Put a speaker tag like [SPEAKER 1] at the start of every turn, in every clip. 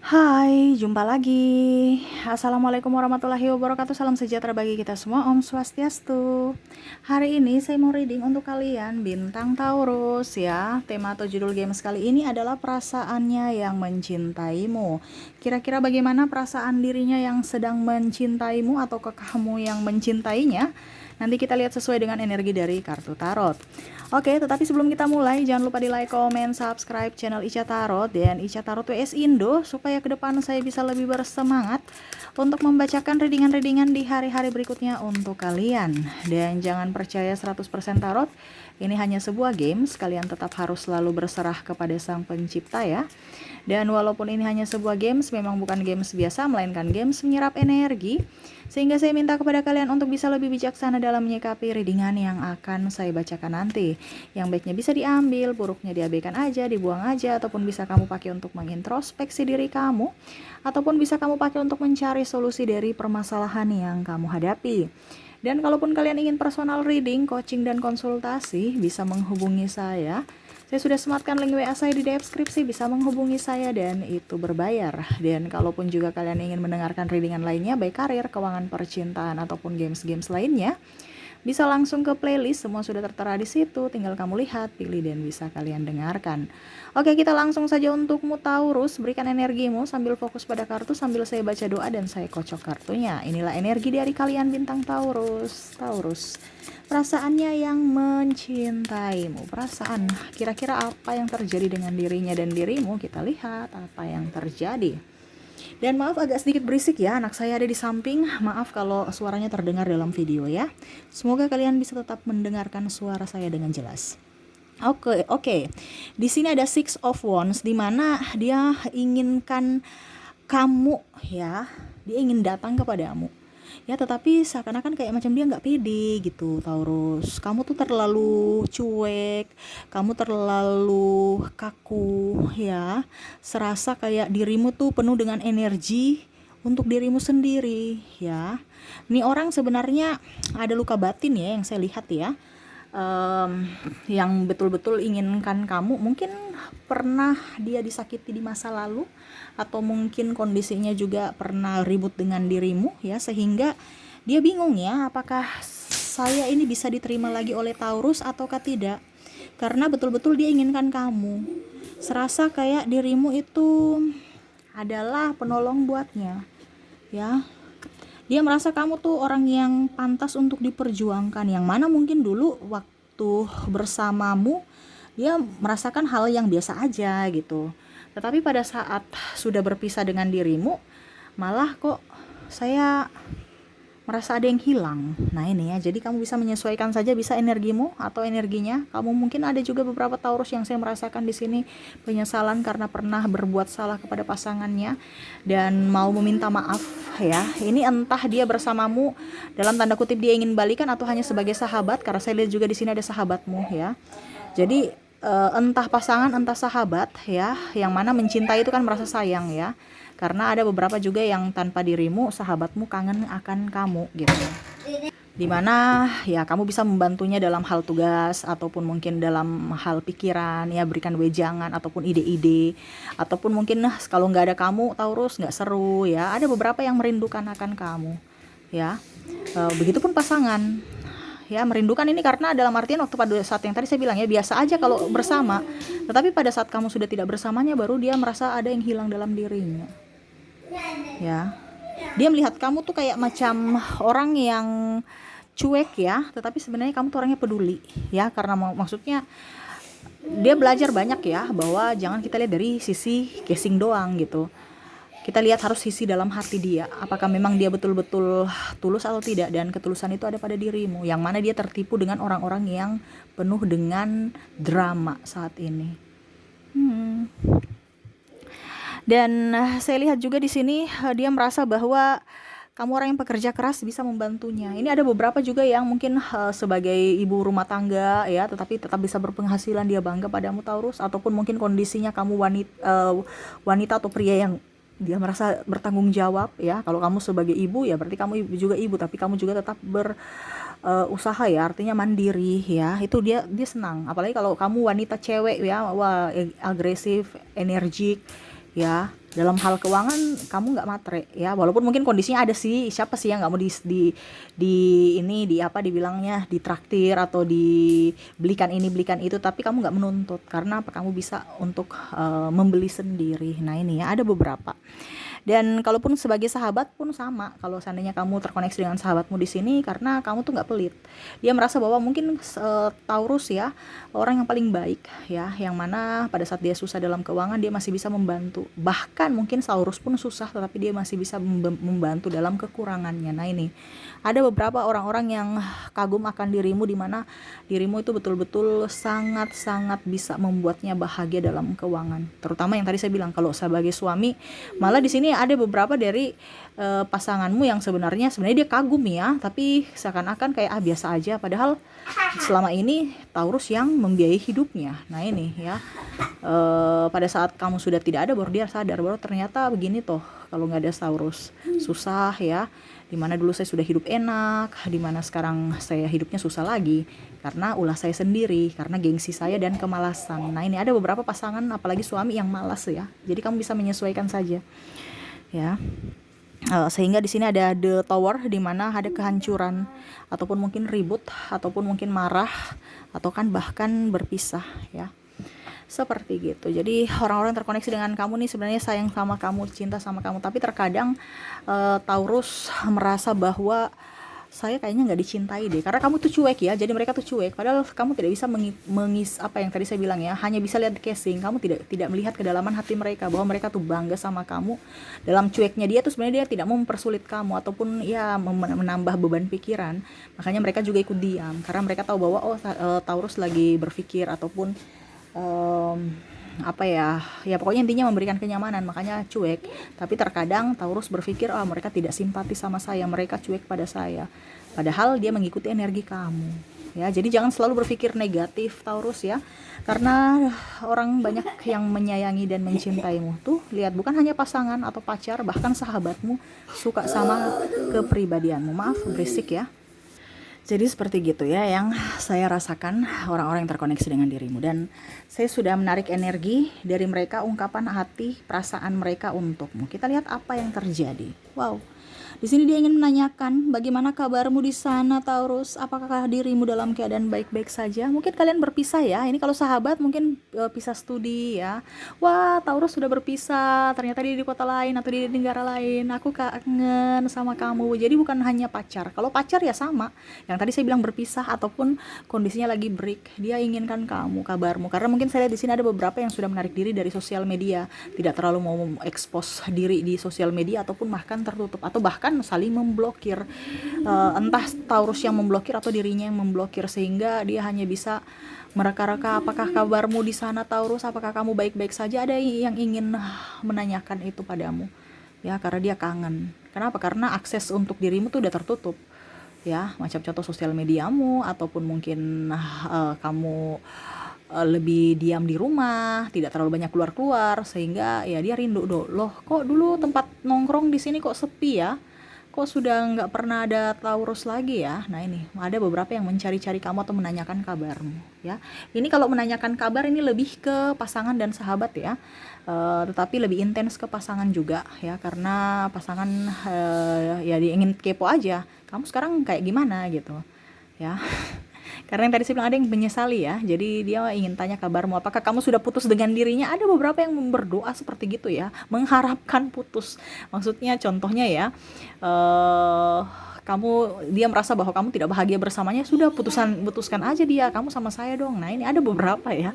[SPEAKER 1] Hai, jumpa lagi. Assalamualaikum warahmatullahi wabarakatuh. Salam sejahtera bagi kita semua. Om Swastiastu. Hari ini saya mau reading untuk kalian bintang Taurus ya. Tema atau judul games kali ini adalah perasaannya yang mencintaimu. Kira-kira bagaimana perasaan dirinya yang sedang mencintaimu atau kamu yang mencintainya? Nanti kita lihat sesuai dengan energi dari kartu tarot. Oke, tetapi sebelum kita mulai, jangan lupa di like, comment, subscribe channel Ica Tarot dan Ica Tarot WS Indo supaya ke depan saya bisa lebih bersemangat untuk membacakan readingan-readingan di hari-hari berikutnya untuk kalian. Dan jangan percaya 100% tarot, ini hanya sebuah games, kalian tetap harus selalu berserah kepada Sang Pencipta ya. Dan walaupun ini hanya sebuah games, memang bukan games biasa, melainkan games menyerap energi. Sehingga saya minta kepada kalian untuk bisa lebih bijaksana dalam menyikapi readingan yang akan saya bacakan nanti. Yang baiknya bisa diambil, buruknya diabaikan aja, dibuang aja, ataupun bisa kamu pakai untuk mengintrospeksi diri kamu, ataupun bisa kamu pakai untuk mencari solusi dari permasalahan yang kamu hadapi. Dan kalaupun kalian ingin personal reading, coaching, dan konsultasi, bisa menghubungi saya. Saya sudah sematkan link WA saya di deskripsi, bisa menghubungi saya dan itu berbayar. Dan kalaupun juga kalian ingin mendengarkan readingan lainnya, baik karir, keuangan, percintaan, ataupun games-games lainnya, bisa langsung ke playlist, semua sudah tertera di situ, tinggal kamu lihat, pilih, dan bisa kalian dengarkan. Oke, kita langsung saja untukmu Taurus, berikan energimu sambil fokus pada kartu, sambil saya baca doa dan saya kocok kartunya. Inilah energi dari kalian bintang Taurus. Taurus, perasaannya yang mencintaimu. Perasaan, kira-kira apa yang terjadi dengan dirinya dan dirimu? Kita lihat apa yang terjadi. Dan maaf agak sedikit berisik ya, anak saya ada di samping. Maaf kalau suaranya terdengar dalam video ya. Semoga kalian bisa tetap mendengarkan suara saya dengan jelas. Oke. Di sini ada Six of Wands, di mana dia inginkan kamu ya. Dia ingin datang kepadamu. Ya, tetapi seakan-akan kayak macam dia nggak pede gitu, Taurus. Kamu tuh terlalu cuek, kamu terlalu kaku ya. Serasa kayak dirimu tuh penuh dengan energi untuk dirimu sendiri ya. Nih orang sebenarnya ada luka batin ya yang saya lihat ya. Yang betul-betul inginkan kamu, mungkin pernah dia disakiti di masa lalu, atau mungkin kondisinya juga pernah ribut dengan dirimu ya, sehingga dia bingung ya, apakah saya ini bisa diterima lagi oleh Taurus ataukah tidak, karena betul-betul dia inginkan kamu, serasa kayak dirimu itu adalah penolong buatnya ya. Dia merasa kamu tuh orang yang pantas untuk diperjuangkan, yang mana mungkin dulu waktu bersamamu dia merasakan hal yang biasa aja gitu. Tetapi pada saat sudah berpisah dengan dirimu, malah kok saya merasa ada yang hilang. Nah ini ya, jadi kamu bisa menyesuaikan saja, bisa energimu atau energinya. Kamu mungkin ada juga beberapa Taurus yang saya merasakan di sini penyesalan karena pernah berbuat salah kepada pasangannya dan mau meminta maaf ya. Ini entah dia bersamamu dalam tanda kutip dia ingin balikan atau hanya sebagai sahabat, karena saya lihat juga di sini ada sahabatmu ya. Jadi entah pasangan entah sahabat ya, yang mana mencintai itu kan merasa sayang ya. Karena ada beberapa juga yang tanpa dirimu, sahabatmu kangen akan kamu gitu. Dimana ya kamu bisa membantunya dalam hal tugas, ataupun mungkin dalam hal pikiran ya, berikan wejangan ataupun ide-ide, ataupun mungkin kalau nggak ada kamu Taurus nggak seru ya. Ada beberapa yang merindukan akan kamu ya. Begitupun pasangan ya, merindukan ini karena dalam artian waktu pada saat yang tadi saya bilang ya, biasa aja kalau bersama, tetapi pada saat kamu sudah tidak bersamanya baru dia merasa ada yang hilang dalam dirinya ya. Dia melihat kamu tuh kayak macam orang yang cuek ya, tetapi sebenarnya kamu tuh orangnya peduli ya, karena maksudnya dia belajar banyak ya, bahwa jangan kita lihat dari sisi casing doang gitu. Kita lihat harus sisi dalam hati dia, apakah memang dia betul-betul tulus atau tidak, dan ketulusan itu ada pada dirimu, yang mana dia tertipu dengan orang-orang yang penuh dengan drama saat ini. Dan saya lihat juga di sini dia merasa bahwa kamu orang yang pekerja keras, bisa membantunya. Ini ada beberapa juga yang mungkin sebagai ibu rumah tangga ya, tetapi tetap bisa berpenghasilan, dia bangga padamu Taurus. Ataupun mungkin kondisinya kamu wanita atau pria yang dia merasa bertanggung jawab ya. Kalau kamu sebagai ibu ya berarti kamu juga ibu, tapi kamu juga tetap berusaha ya, artinya mandiri ya. Itu dia senang. Apalagi kalau kamu wanita cewek ya, wah agresif, energik ya, dalam hal keuangan kamu nggak matre ya, walaupun mungkin kondisinya ada sih, siapa sih yang nggak mau di ini di apa dibilangnya ditraktir atau dibelikan ini belikan itu, tapi kamu nggak menuntut karena apa, kamu bisa untuk membeli sendiri. Nah ini ya, ada beberapa. Dan kalaupun sebagai sahabat pun sama, kalau seandainya kamu terkoneksi dengan sahabatmu di sini, karena kamu tuh nggak pelit, dia merasa bahwa mungkin Taurus ya orang yang paling baik ya, yang mana pada saat dia susah dalam keuangan dia masih bisa membantu, bahkan mungkin Taurus pun susah tetapi dia masih bisa membantu dalam kekurangannya. Nah ini ada beberapa orang-orang yang kagum akan dirimu, di mana dirimu itu betul-betul sangat-sangat bisa membuatnya bahagia dalam keuangan, terutama yang tadi saya bilang kalau sebagai suami. Malah di sini ada beberapa dari pasanganmu yang sebenarnya dia kagum ya, tapi seakan-akan kayak biasa aja, padahal selama ini Taurus yang membiayai hidupnya. Nah ini ya, pada saat kamu sudah tidak ada baru dia sadar bahwa ternyata begini toh kalau nggak ada Taurus, susah ya. Dimana dulu saya sudah hidup enak, dimana sekarang saya hidupnya susah lagi karena ulah saya sendiri, karena gengsi saya dan kemalasan. Nah ini ada beberapa pasangan apalagi suami yang malas ya, jadi kamu bisa menyesuaikan saja ya. Sehingga di sini ada the tower, di mana ada kehancuran ataupun mungkin ribut ataupun mungkin marah atau kan bahkan berpisah ya, seperti gitu. Jadi orang-orang terkoneksi dengan kamu nih sebenarnya sayang sama kamu, cinta sama kamu, tapi terkadang Taurus merasa bahwa saya kayaknya nggak dicintai deh, karena kamu tuh cuek ya, jadi mereka tuh cuek, padahal kamu tidak bisa mengis apa yang tadi saya bilang ya, hanya bisa lihat casing, kamu tidak melihat kedalaman hati mereka, bahwa mereka tuh bangga sama kamu. Dalam cueknya dia tuh sebenarnya dia tidak mau mempersulit kamu ataupun ya menambah beban pikiran, makanya mereka juga ikut diam, karena mereka tahu bahwa Taurus lagi berpikir ataupun apa ya pokoknya intinya memberikan kenyamanan, makanya cuek. Tapi terkadang Taurus berpikir mereka tidak simpati sama saya, mereka cuek pada saya, padahal dia mengikuti energi kamu ya. Jadi jangan selalu berpikir negatif Taurus ya, karena orang banyak yang menyayangi dan mencintaimu tuh, lihat, bukan hanya pasangan atau pacar, bahkan sahabatmu suka sama kepribadianmu. Maaf berisik ya. Jadi seperti gitu ya yang saya rasakan orang-orang yang terkoneksi dengan dirimu, dan saya sudah menarik energi dari mereka, ungkapan hati, perasaan mereka untukmu. Kita lihat apa yang terjadi. Wow. Di sini dia ingin menanyakan bagaimana kabarmu di sana Taurus, apakah dirimu dalam keadaan baik-baik saja? Mungkin kalian berpisah ya. Ini kalau sahabat mungkin pisah studi ya. Wah, Taurus sudah berpisah, ternyata dia di kota lain atau di negara lain. Aku kangen sama kamu. Jadi bukan hanya pacar. Kalau pacar ya sama. Yang tadi saya bilang berpisah ataupun kondisinya lagi break, dia inginkan kamu, kabarmu. Karena mungkin saya lihat di sini ada beberapa yang sudah menarik diri dari sosial media, tidak terlalu mau ekspos diri di sosial media ataupun bahkan tertutup atau bahkan saling memblokir, entah Taurus yang memblokir atau dirinya yang memblokir, sehingga dia hanya bisa mereka-reka, apakah kabarmu di sana Taurus, apakah kamu baik-baik saja. Ada yang ingin menanyakan itu padamu ya, karena dia kangen. Kenapa? Karena akses untuk dirimu tuh udah tertutup ya, macam contoh sosial mediamu ataupun mungkin kamu lebih diam di rumah, tidak terlalu banyak keluar-keluar, sehingga ya dia rindu loh, kok dulu tempat nongkrong di sini kok sepi ya, kok sudah nggak pernah ada Taurus lagi ya. Nah ini ada beberapa yang mencari-cari kamu atau menanyakan kabarmu ya. Ini kalau menanyakan kabar ini lebih ke pasangan dan sahabat ya, tetapi lebih intens ke pasangan juga ya, karena pasangan ya dia ingin kepo aja, kamu sekarang kayak gimana gitu ya. Karena yang tadi saya bilang ada yang menyesali ya, jadi dia ingin tanya kabarmu, apakah kamu sudah putus dengan dirinya. Ada beberapa yang berdoa seperti gitu ya, mengharapkan putus. Maksudnya contohnya ya, dia merasa bahwa kamu tidak bahagia bersamanya, sudah putuskan aja dia, kamu sama saya dong. Nah ini ada beberapa ya,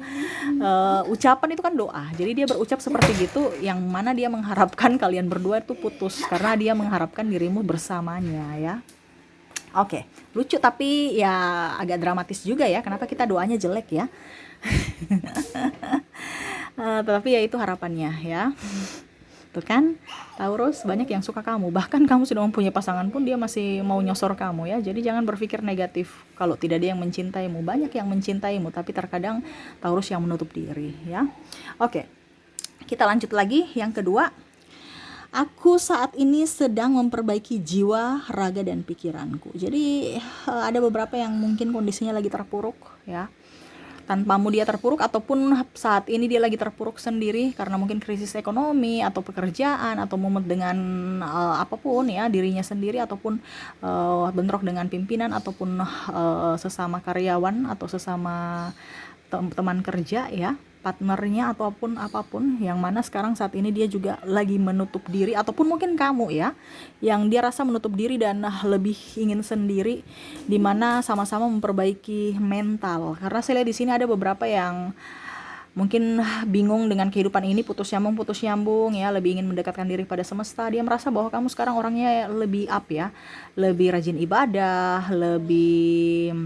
[SPEAKER 1] ucapan itu kan doa, jadi dia berucap seperti gitu, yang mana dia mengharapkan kalian berdua itu putus karena dia mengharapkan dirimu bersamanya ya. Oke, lucu tapi ya agak dramatis juga ya, kenapa kita doanya jelek ya. Tetapi ya itu harapannya ya. Tuh kan, Taurus banyak yang suka kamu, bahkan kamu sudah mempunyai pasangan pun dia masih mau nyosor kamu ya. Jadi jangan berpikir negatif kalau tidak ada yang mencintaimu. Banyak yang mencintaimu, tapi terkadang Taurus yang menutup diri ya. Oke, kita lanjut lagi yang kedua. Aku saat ini sedang memperbaiki jiwa, raga, dan pikiranku. Jadi ada beberapa yang mungkin kondisinya lagi terpuruk ya. tanpamu dia terpuruk, ataupun saat ini dia lagi terpuruk sendiri karena mungkin krisis ekonomi atau pekerjaan atau mumet dengan apapun ya, dirinya sendiri, ataupun bentrok dengan pimpinan, ataupun sesama karyawan atau sesama teman kerja ya, partnernya ataupun apapun, yang mana sekarang saat ini dia juga lagi menutup diri, ataupun mungkin kamu ya yang dia rasa menutup diri dan lebih ingin sendiri, dimana sama-sama memperbaiki mental. Karena saya lihat di sini ada beberapa yang mungkin bingung dengan kehidupan ini, putus nyambung ya, lebih ingin mendekatkan diri pada semesta. Dia merasa bahwa kamu sekarang orangnya lebih up ya, lebih rajin ibadah, lebih,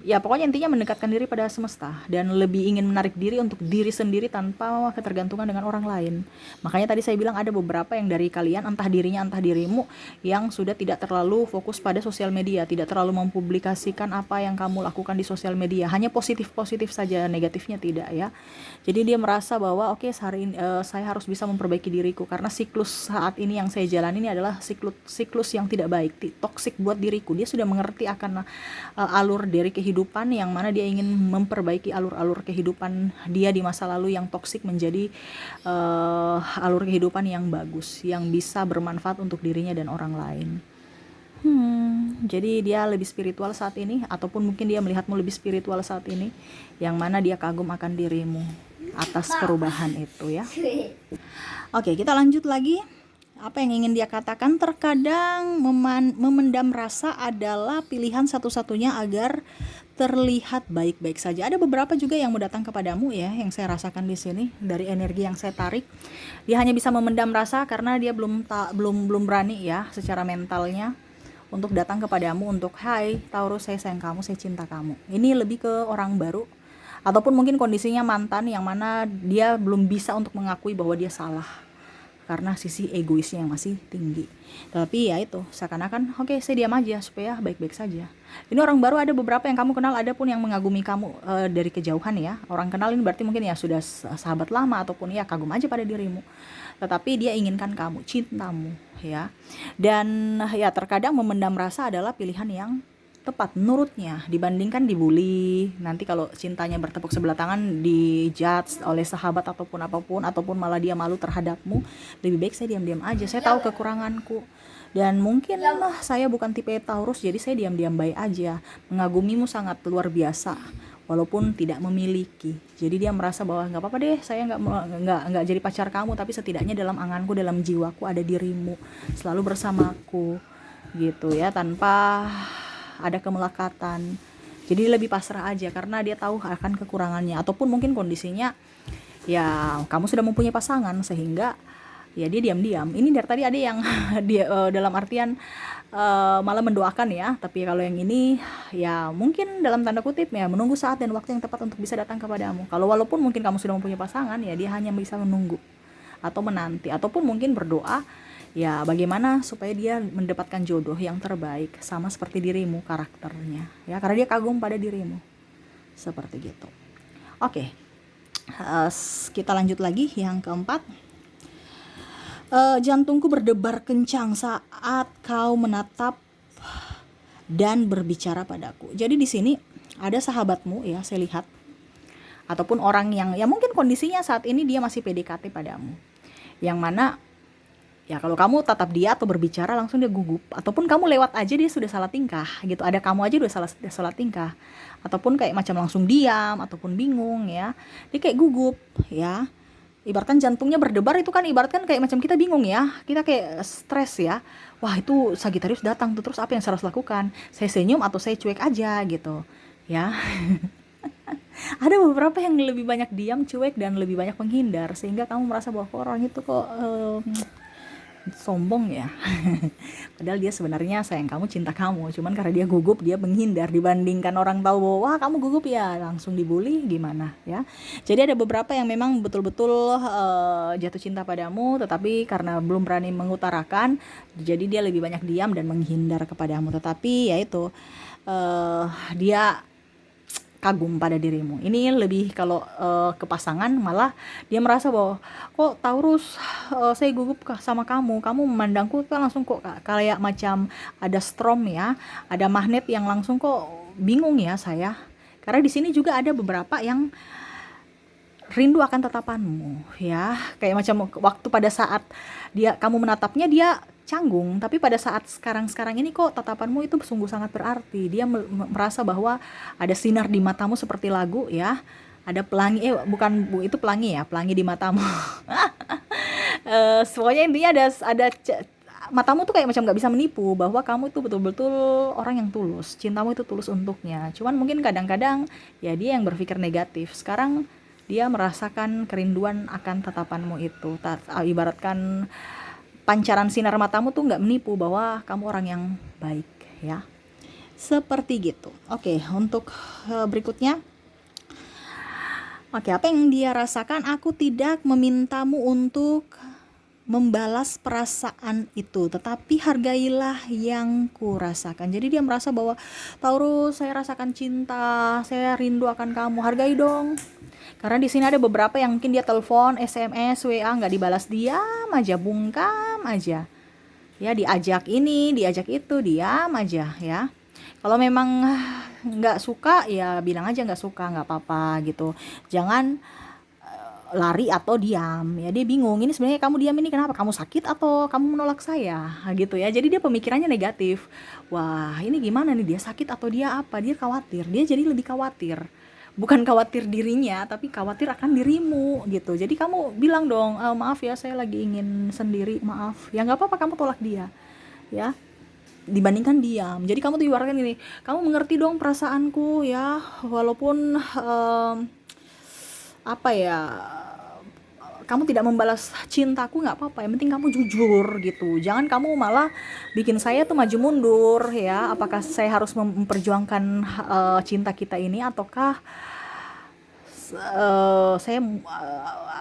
[SPEAKER 1] ya pokoknya intinya mendekatkan diri pada semesta, dan lebih ingin menarik diri untuk diri sendiri tanpa ketergantungan dengan orang lain. Makanya tadi saya bilang ada beberapa yang dari kalian, entah dirinya entah dirimu, yang sudah tidak terlalu fokus pada sosial media, tidak terlalu mempublikasikan apa yang kamu lakukan di sosial media, hanya positif-positif saja, negatifnya tidak ya. Jadi dia merasa bahwa oke, hari ini saya harus bisa memperbaiki diriku, karena siklus saat ini yang saya jalani ini adalah siklus yang tidak baik, toksik buat diriku. Dia sudah mengerti akan alur dari kehidupan, yang mana dia ingin memperbaiki alur-alur kehidupan dia di masa lalu yang toksik menjadi alur kehidupan yang bagus, yang bisa bermanfaat untuk dirinya dan orang lain. Jadi dia lebih spiritual saat ini, ataupun mungkin dia melihatmu lebih spiritual saat ini, yang mana dia kagum akan dirimu atas perubahan itu ya. Oke, kita lanjut lagi. Apa yang ingin dia katakan? Terkadang memendam rasa adalah pilihan satu-satunya agar terlihat baik-baik saja. Ada beberapa juga yang mau datang kepadamu ya, yang saya rasakan di sini dari energi yang saya tarik. Dia hanya bisa memendam rasa karena dia belum berani ya secara mentalnya untuk datang kepadamu untuk, hai Taurus, saya sayang kamu, saya cinta kamu. Ini lebih ke orang baru, ataupun mungkin kondisinya mantan yang mana dia belum bisa untuk mengakui bahwa dia salah karena sisi egoisnya yang masih tinggi. Tapi ya itu, seakan-akan oke, saya diam aja supaya baik-baik saja. Ini orang baru, ada beberapa yang kamu kenal, ada pun yang mengagumi kamu dari kejauhan ya. Orang kenal ini berarti mungkin ya sudah sahabat lama, ataupun ya kagum aja pada dirimu. Tetapi dia inginkan kamu, cintamu ya. Dan ya terkadang memendam rasa adalah pilihan yang tepat menurutnya, dibandingkan dibully. Nanti kalau cintanya bertepuk sebelah tangan, dijudge oleh sahabat ataupun apapun, ataupun malah dia malu terhadapmu, lebih baik saya diam-diam aja. Saya tahu kekuranganku, dan mungkin saya bukan tipe Taurus, jadi saya diam-diam baik aja. Mengagumimu sangat luar biasa walaupun tidak memiliki. Jadi dia merasa bahwa nggak apa-apa deh, saya nggak jadi pacar kamu, tapi setidaknya dalam anganku, dalam jiwaku ada dirimu selalu bersamaku gitu ya, tanpa ada kemelekatan. Jadi lebih pasrah aja karena dia tahu akan kekurangannya, ataupun mungkin kondisinya ya kamu sudah mempunyai pasangan sehingga ya dia diam-diam. Ini dari tadi ada yang dia dalam artian malah mendoakan ya, tapi kalau yang ini ya mungkin dalam tanda kutip ya menunggu saat dan waktu yang tepat untuk bisa datang kepadamu. Kalau walaupun mungkin kamu sudah mempunyai pasangan, ya dia hanya bisa menunggu atau menanti, ataupun mungkin berdoa ya bagaimana supaya dia mendapatkan jodoh yang terbaik sama seperti dirimu karakternya ya, karena dia kagum pada dirimu seperti gitu. Oke, kita lanjut lagi yang keempat. Jantungku berdebar kencang saat kau menatap dan berbicara padaku. Jadi di sini ada sahabatmu ya, saya lihat, ataupun orang yang ya mungkin kondisinya saat ini dia masih PDKT padamu, yang mana ya kalau kamu tatap dia atau berbicara langsung dia gugup, ataupun kamu lewat aja dia sudah salah tingkah gitu, ada kamu aja udah salah tingkah, ataupun kayak macam langsung diam ataupun bingung ya, dia kayak gugup ya. Ibaratkan jantungnya berdebar itu kan, ibaratkan kayak macam kita bingung ya, kita kayak stres ya. Wah itu Sagittarius datang tuh, terus apa yang saya harus lakukan? Saya senyum atau saya cuek aja gitu ya. Ada beberapa yang lebih banyak diam, cuek, dan lebih banyak menghindar, sehingga kamu merasa bahwa orang itu kok sombong ya. Padahal dia sebenarnya sayang kamu, cinta kamu, cuman karena dia gugup dia menghindar. Dibandingkan orang tahu bahwa wah kamu gugup ya langsung dibully, gimana ya. Jadi ada beberapa yang memang betul-betul jatuh cinta padamu, tetapi karena belum berani mengutarakan, jadi dia lebih banyak diam dan menghindar kepadamu. Tetapi ya itu dia kagum pada dirimu. Ini lebih kalau ke pasangan, malah dia merasa bahwa kok Taurus saya gugup sama kamu memandangku kan langsung kok kayak macam ada strom ya, ada magnet yang langsung kok bingung ya saya. Karena di sini juga ada beberapa yang rindu akan tatapanmu, ya. Kayak macam waktu pada saat kamu menatapnya dia canggung, tapi pada saat sekarang ini kok tatapanmu itu sungguh sangat berarti. Dia merasa bahwa ada sinar di matamu seperti lagu, ya. Ada pelangi, bukan Bu, itu pelangi ya, pelangi di matamu. Pokoknya intinya matamu tuh kayak macam nggak bisa menipu bahwa kamu itu betul-betul orang yang tulus, cintamu itu tulus untuknya. Cuman mungkin kadang-kadang ya dia yang berpikir negatif. Sekarang dia merasakan kerinduan akan tatapanmu itu. Ibaratkan pancaran sinar matamu tuh nggak menipu bahwa kamu orang yang baik, ya. Seperti gitu. Oke, untuk berikutnya. Oke, apa yang dia rasakan? Aku tidak memintamu untuk membalas perasaan itu, tetapi hargailah yang kurasakan. Jadi dia merasa bahwa, Taurus, saya rasakan cinta, saya rindu akan kamu, hargai dong. Karena di sini ada beberapa yang mungkin dia telepon, SMS, WA nggak dibalas, diam aja, bungkam aja. Ya, diajak ini, diajak itu, diam aja, ya. Kalau memang nggak suka, ya bilang aja nggak suka, nggak apa-apa gitu. Jangan lari atau diam, ya. Dia bingung, ini sebenarnya kamu diam ini kenapa, kamu sakit atau kamu menolak saya, gitu ya. Jadi dia pemikirannya negatif. Wah, ini gimana nih, dia sakit atau dia apa, dia khawatir, dia jadi lebih khawatir, bukan khawatir dirinya tapi khawatir akan dirimu, gitu. Jadi kamu bilang dong, maaf ya, saya lagi ingin sendiri, maaf ya, nggak apa-apa, kamu tolak dia, ya, dibandingkan diam. Jadi kamu tuh ibaratkan ini, kamu mengerti dong perasaanku, ya, walaupun apa ya, kamu tidak membalas cintaku, nggak apa-apa, yang penting kamu jujur, gitu. Jangan kamu malah bikin saya tuh maju mundur, ya. Apakah saya harus memperjuangkan cinta kita ini, ataukah saya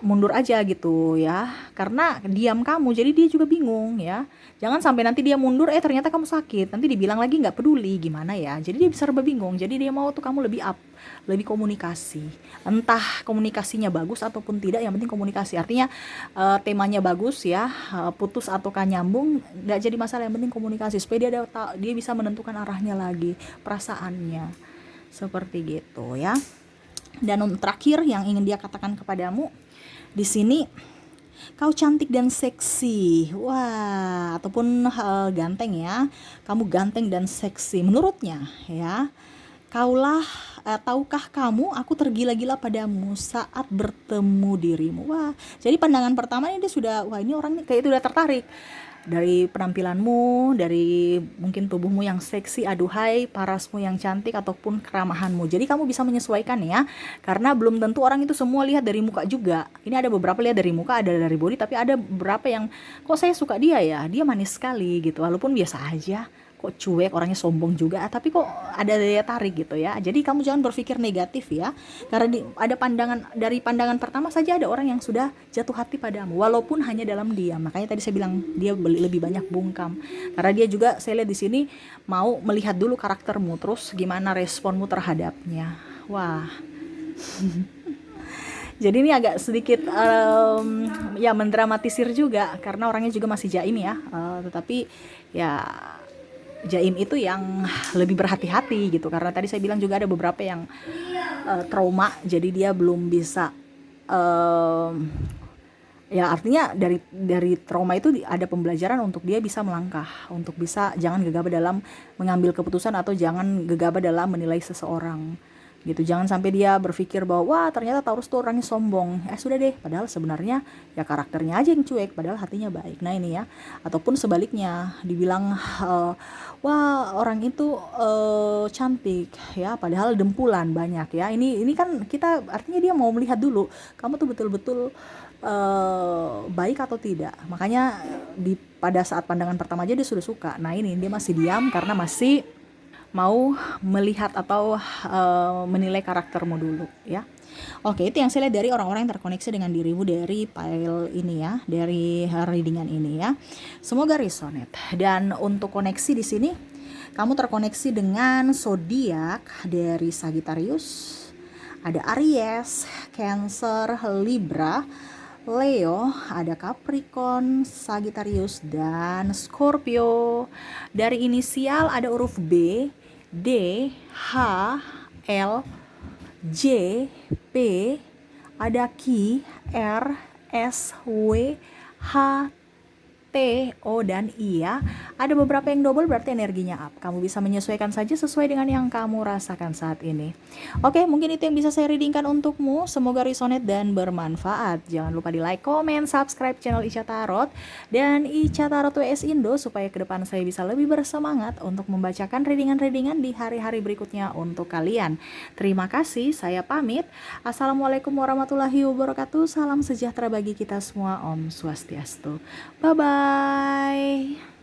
[SPEAKER 1] mundur aja, gitu ya, karena diam kamu, jadi dia juga bingung, ya. Jangan sampai nanti dia mundur, ternyata kamu sakit, nanti dibilang lagi nggak peduli, gimana ya. Jadi dia bisa serba bingung. Jadi dia mau tuh kamu lebih lebih komunikasi, entah komunikasinya bagus ataupun tidak, yang penting komunikasi. Artinya temanya bagus, ya, putus ataukah nyambung nggak jadi masalah, yang penting komunikasi, supaya dia bisa menentukan arahnya lagi, perasaannya, seperti gitu, ya. Dan terakhir yang ingin dia katakan kepadamu di sini, kau cantik dan seksi. Wah, ataupun ganteng, ya. Kamu ganteng dan seksi menurutnya, ya. Tahukah kamu, aku tergila-gila padamu saat bertemu dirimu. Wah, jadi pandangan pertama ini dia sudah, wah, ini orang kayak itu udah tertarik. Dari penampilanmu, dari mungkin tubuhmu yang seksi, aduhai, parasmu yang cantik, ataupun keramahanmu. Jadi kamu bisa menyesuaikan, ya, karena belum tentu orang itu semua lihat dari muka juga. Ini ada beberapa lihat dari muka, ada dari body, tapi ada beberapa yang, kok saya suka dia, ya, dia manis sekali, gitu, walaupun biasa aja, kok cuek, orangnya sombong juga, tapi kok ada daya tarik, gitu ya. Jadi kamu jangan berpikir negatif, ya, karena dari pandangan pertama saja ada orang yang sudah jatuh hati padamu, walaupun hanya dalam diam. Makanya tadi saya bilang dia lebih banyak bungkam, karena dia juga, saya lihat di sini, mau melihat dulu karaktermu, terus gimana responmu terhadapnya. Wah. Jadi ini agak sedikit ya mendramatisir juga, karena orangnya juga masih jaim, ya, tetapi ya jaim itu yang lebih berhati-hati, gitu. Karena tadi saya bilang juga ada beberapa yang trauma, jadi dia belum bisa ya, artinya dari trauma itu ada pembelajaran untuk dia bisa melangkah, untuk bisa jangan gegabah dalam mengambil keputusan, atau jangan gegabah dalam menilai seseorang, gitu. Jangan sampai dia berpikir bahwa, wah, ternyata Taurus tuh orangnya sombong, sudah deh, padahal sebenarnya ya karakternya aja yang cuek, padahal hatinya baik. Nah, ini, ya. Ataupun sebaliknya, dibilang wah, orang itu cantik, ya, padahal dempulan banyak, ya. Ini kan kita, artinya dia mau melihat dulu kamu tuh betul-betul baik atau tidak. Makanya pada saat pandangan pertama aja dia sudah suka. Nah, ini dia masih diam karena masih mau melihat atau menilai karaktermu dulu, ya. Oke, itu yang saya lihat dari orang-orang yang terkoneksi dengan dirimu dari file ini, ya, dari readingan ini, ya. Semoga resonate. Dan untuk koneksi di sini, kamu terkoneksi dengan zodiak dari Sagittarius, ada Aries, Cancer, Libra, Leo, ada Capricorn, Sagittarius, dan Scorpio. Dari inisial ada huruf B, D, H, L, J, P, ada Q, R, S, W, H, T, O, dan I ya. Ada beberapa yang double berarti energinya up. Kamu bisa menyesuaikan saja sesuai dengan yang kamu rasakan saat ini. Oke, mungkin itu yang bisa saya readingkan untukmu. Semoga resonate dan bermanfaat. Jangan lupa di like, comment, subscribe channel Ica Tarot dan Ica Tarot WS Indo supaya ke depan saya bisa lebih bersemangat untuk membacakan readingan-readingan di hari-hari berikutnya untuk kalian. Terima kasih, saya pamit. Assalamualaikum warahmatullahi wabarakatuh. Salam sejahtera bagi kita semua. Om Swastiastu. Bye-bye.